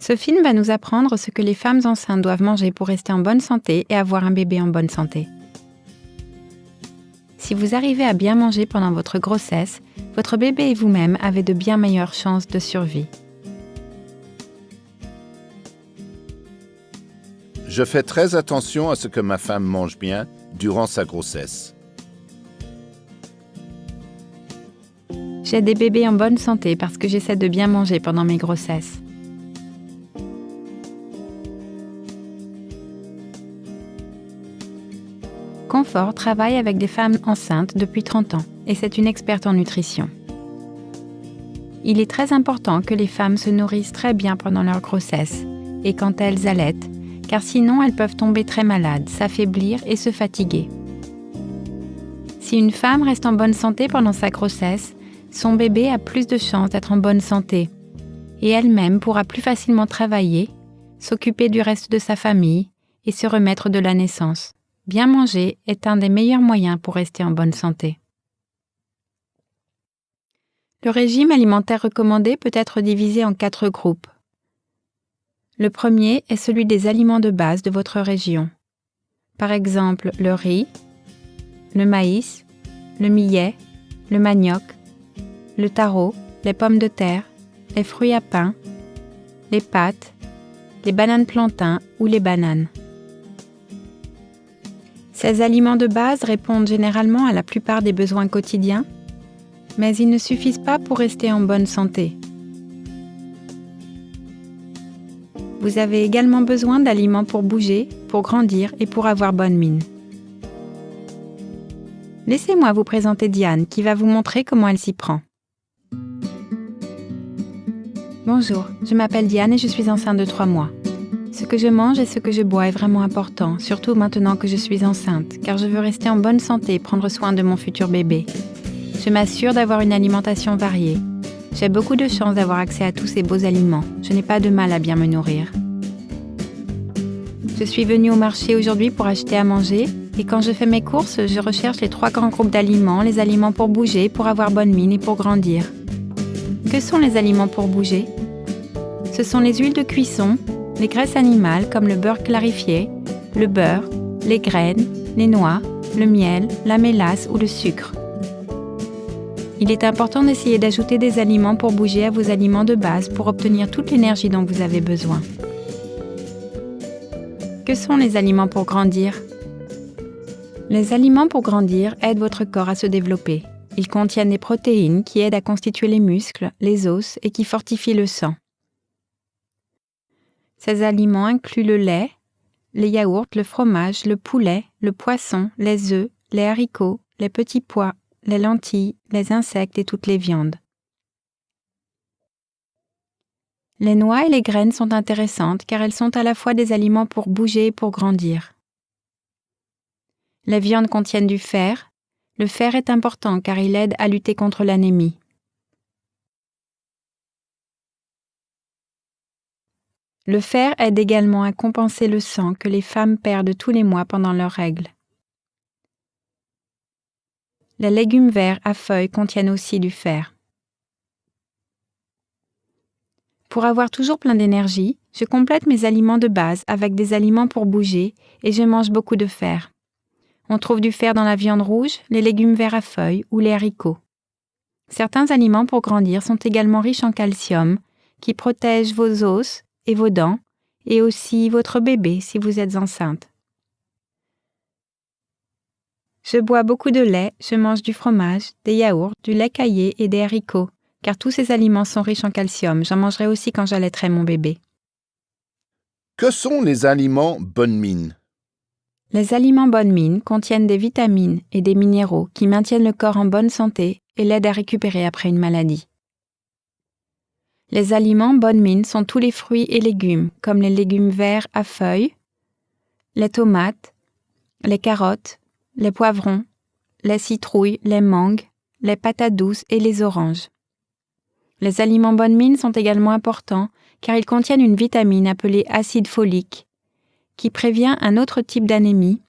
Ce film va nous apprendre ce que les femmes enceintes doivent manger pour rester en bonne santé et avoir un bébé en bonne santé. Si vous arrivez à bien manger pendant votre grossesse, votre bébé et vous-même avez de bien meilleures chances de survie. Je fais très attention à ce que ma femme mange bien durant sa grossesse. J'ai des bébés en bonne santé parce que j'essaie de bien manger pendant mes grossesses. Confort travaille avec des femmes enceintes depuis 30 ans et c'est une experte en nutrition. Il est très important que les femmes se nourrissent très bien pendant leur grossesse et quand elles allaitent, car sinon elles peuvent tomber très malades, s'affaiblir et se fatiguer. Si une femme reste en bonne santé pendant sa grossesse, son bébé a plus de chances d'être en bonne santé et elle-même pourra plus facilement travailler, s'occuper du reste de sa famille et se remettre de la naissance. Bien manger est un des meilleurs moyens pour rester en bonne santé. Le régime alimentaire recommandé peut être divisé en 4 groupes. Le premier est celui des aliments de base de votre région. Par exemple, le riz, le maïs, le millet, le manioc, le taro, les pommes de terre, les fruits à pain, les pâtes, les bananes plantains ou les bananes. Ces aliments de base répondent généralement à la plupart des besoins quotidiens, mais ils ne suffisent pas pour rester en bonne santé. Vous avez également besoin d'aliments pour bouger, pour grandir et pour avoir bonne mine. Laissez-moi vous présenter Diane qui va vous montrer comment elle s'y prend. Bonjour, je m'appelle Diane et je suis enceinte de 3 mois. Ce que je mange et ce que je bois est vraiment important, surtout maintenant que je suis enceinte, car je veux rester en bonne santé et prendre soin de mon futur bébé. Je m'assure d'avoir une alimentation variée. J'ai beaucoup de chance d'avoir accès à tous ces beaux aliments. Je n'ai pas de mal à bien me nourrir. Je suis venue au marché aujourd'hui pour acheter à manger et quand je fais mes courses, je recherche les 3 grands groupes d'aliments, les aliments pour bouger, pour avoir bonne mine et pour grandir. Que sont les aliments pour bouger ? Ce sont les huiles de cuisson, les graisses animales comme le beurre clarifié, le beurre, les graines, les noix, le miel, la mélasse ou le sucre. Il est important d'essayer d'ajouter des aliments pour bouger à vos aliments de base pour obtenir toute l'énergie dont vous avez besoin. Que sont les aliments pour grandir ? Les aliments pour grandir aident votre corps à se développer. Ils contiennent des protéines qui aident à constituer les muscles, les os et qui fortifient le sang. Ces aliments incluent le lait, les yaourts, le fromage, le poulet, le poisson, les œufs, les haricots, les petits pois, les lentilles, les insectes et toutes les viandes. Les noix et les graines sont intéressantes car elles sont à la fois des aliments pour bouger et pour grandir. Les viandes contiennent du fer. Le fer est important car il aide à lutter contre l'anémie. Le fer aide également à compenser le sang que les femmes perdent tous les mois pendant leurs règles. Les légumes verts à feuilles contiennent aussi du fer. Pour avoir toujours plein d'énergie, je complète mes aliments de base avec des aliments pour bouger et je mange beaucoup de fer. On trouve du fer dans la viande rouge, les légumes verts à feuilles ou les haricots. Certains aliments pour grandir sont également riches en calcium, qui protègent vos os et vos dents, et aussi votre bébé si vous êtes enceinte. Je bois beaucoup de lait, je mange du fromage, des yaourts, du lait caillé et des haricots, car tous ces aliments sont riches en calcium. J'en mangerai aussi quand j'allaiterai mon bébé. Que sont les aliments bonne mine ? Les aliments bonne mine contiennent des vitamines et des minéraux qui maintiennent le corps en bonne santé et l'aident à récupérer après une maladie. Les aliments bonne mine sont tous les fruits et légumes, comme les légumes verts à feuilles, les tomates, les carottes, les poivrons, les citrouilles, les mangues, les patates douces et les oranges. Les aliments bonne mine sont également importants car ils contiennent une vitamine appelée acide folique qui prévient un autre type d'anémie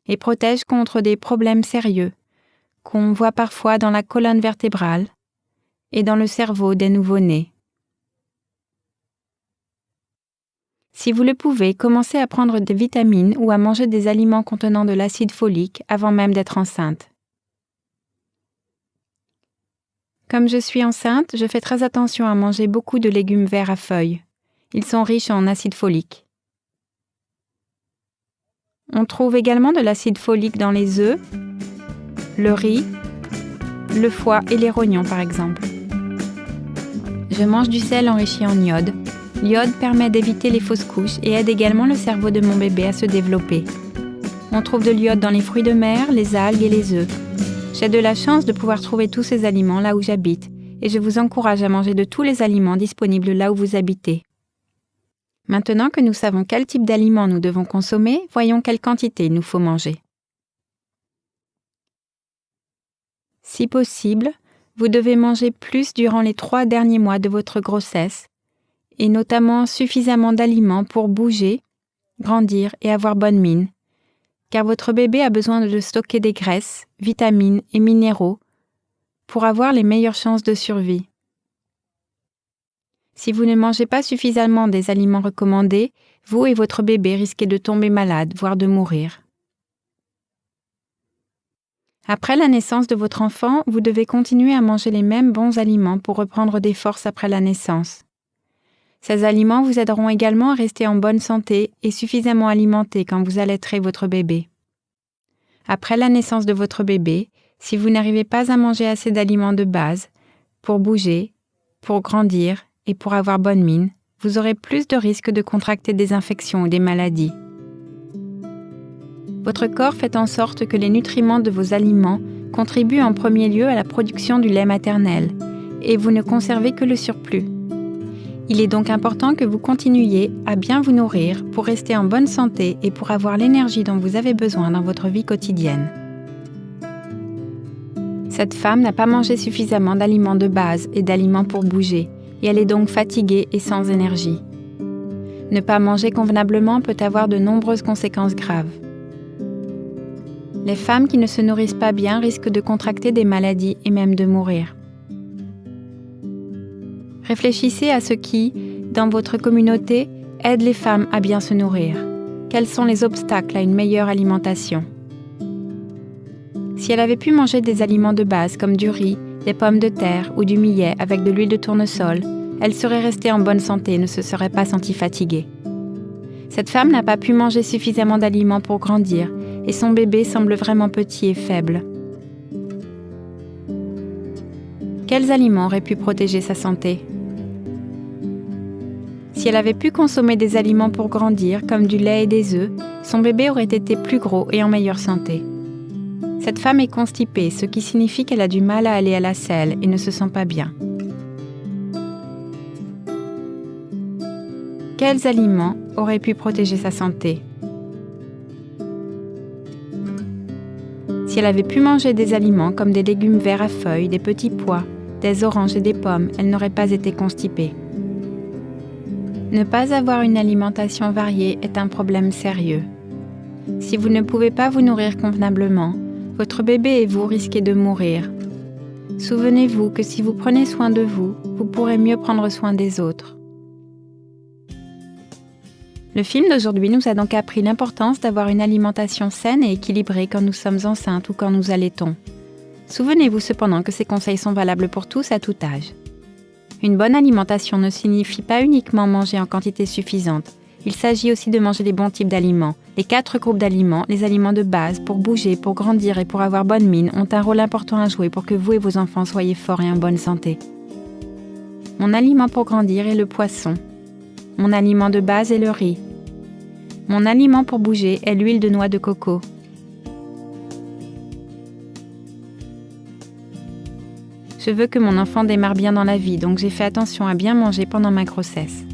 et protège contre des problèmes sérieux qu'on voit parfois dans la colonne vertébrale et dans le cerveau des nouveau-nés. Si vous le pouvez, commencez à prendre des vitamines ou à manger des aliments contenant de l'acide folique avant même d'être enceinte. Comme je suis enceinte, je fais très attention à manger beaucoup de légumes verts à feuilles. Ils sont riches en acide folique. On trouve également de l'acide folique dans les œufs, le riz, le foie et les rognons par exemple. Je mange du sel enrichi en iode. L'iode permet d'éviter les fausses couches et aide également le cerveau de mon bébé à se développer. On trouve de l'iode dans les fruits de mer, les algues et les œufs. J'ai de la chance de pouvoir trouver tous ces aliments là où j'habite et je vous encourage à manger de tous les aliments disponibles là où vous habitez. Maintenant que nous savons quel type d'aliments nous devons consommer, voyons quelle quantité il nous faut manger. Si possible, vous devez manger plus durant les 3 derniers mois de votre grossesse et notamment suffisamment d'aliments pour bouger, grandir et avoir bonne mine, car votre bébé a besoin de stocker des graisses, vitamines et minéraux pour avoir les meilleures chances de survie. Si vous ne mangez pas suffisamment des aliments recommandés, vous et votre bébé risquez de tomber malade, voire de mourir. Après la naissance de votre enfant, vous devez continuer à manger les mêmes bons aliments pour reprendre des forces après la naissance. Ces aliments vous aideront également à rester en bonne santé et suffisamment alimenté quand vous allaiterez votre bébé. Après la naissance de votre bébé, si vous n'arrivez pas à manger assez d'aliments de base, pour bouger, pour grandir et pour avoir bonne mine, vous aurez plus de risques de contracter des infections ou des maladies. Votre corps fait en sorte que les nutriments de vos aliments contribuent en premier lieu à la production du lait maternel, et vous ne conservez que le surplus. Il est donc important que vous continuiez à bien vous nourrir pour rester en bonne santé et pour avoir l'énergie dont vous avez besoin dans votre vie quotidienne. Cette femme n'a pas mangé suffisamment d'aliments de base et d'aliments pour bouger, et elle est donc fatiguée et sans énergie. Ne pas manger convenablement peut avoir de nombreuses conséquences graves. Les femmes qui ne se nourrissent pas bien risquent de contracter des maladies et même de mourir. Réfléchissez à ce qui, dans votre communauté, aide les femmes à bien se nourrir. Quels sont les obstacles à une meilleure alimentation? Si elle avait pu manger des aliments de base comme du riz, des pommes de terre ou du millet avec de l'huile de tournesol, elle serait restée en bonne santé et ne se serait pas sentie fatiguée. Cette femme n'a pas pu manger suffisamment d'aliments pour grandir et son bébé semble vraiment petit et faible. Quels aliments auraient pu protéger sa santé? Si elle avait pu consommer des aliments pour grandir, comme du lait et des œufs, son bébé aurait été plus gros et en meilleure santé. Cette femme est constipée, ce qui signifie qu'elle a du mal à aller à la selle et ne se sent pas bien. Quels aliments auraient pu protéger sa santé? Si elle avait pu manger des aliments comme des légumes verts à feuilles, des petits pois, des oranges et des pommes, elle n'aurait pas été constipée. Ne pas avoir une alimentation variée est un problème sérieux. Si vous ne pouvez pas vous nourrir convenablement, votre bébé et vous risquez de mourir. Souvenez-vous que si vous prenez soin de vous, vous pourrez mieux prendre soin des autres. Le film d'aujourd'hui nous a donc appris l'importance d'avoir une alimentation saine et équilibrée quand nous sommes enceintes ou quand nous allaitons. Souvenez-vous cependant que ces conseils sont valables pour tous à tout âge. Une bonne alimentation ne signifie pas uniquement manger en quantité suffisante. Il s'agit aussi de manger les bons types d'aliments. Les 4 groupes d'aliments, les aliments de base, pour bouger, pour grandir et pour avoir bonne mine, ont un rôle important à jouer pour que vous et vos enfants soyez forts et en bonne santé. Mon aliment pour grandir est le poisson. Mon aliment de base est le riz. Mon aliment pour bouger est l'huile de noix de coco. Je veux que mon enfant démarre bien dans la vie, donc j'ai fait attention à bien manger pendant ma grossesse.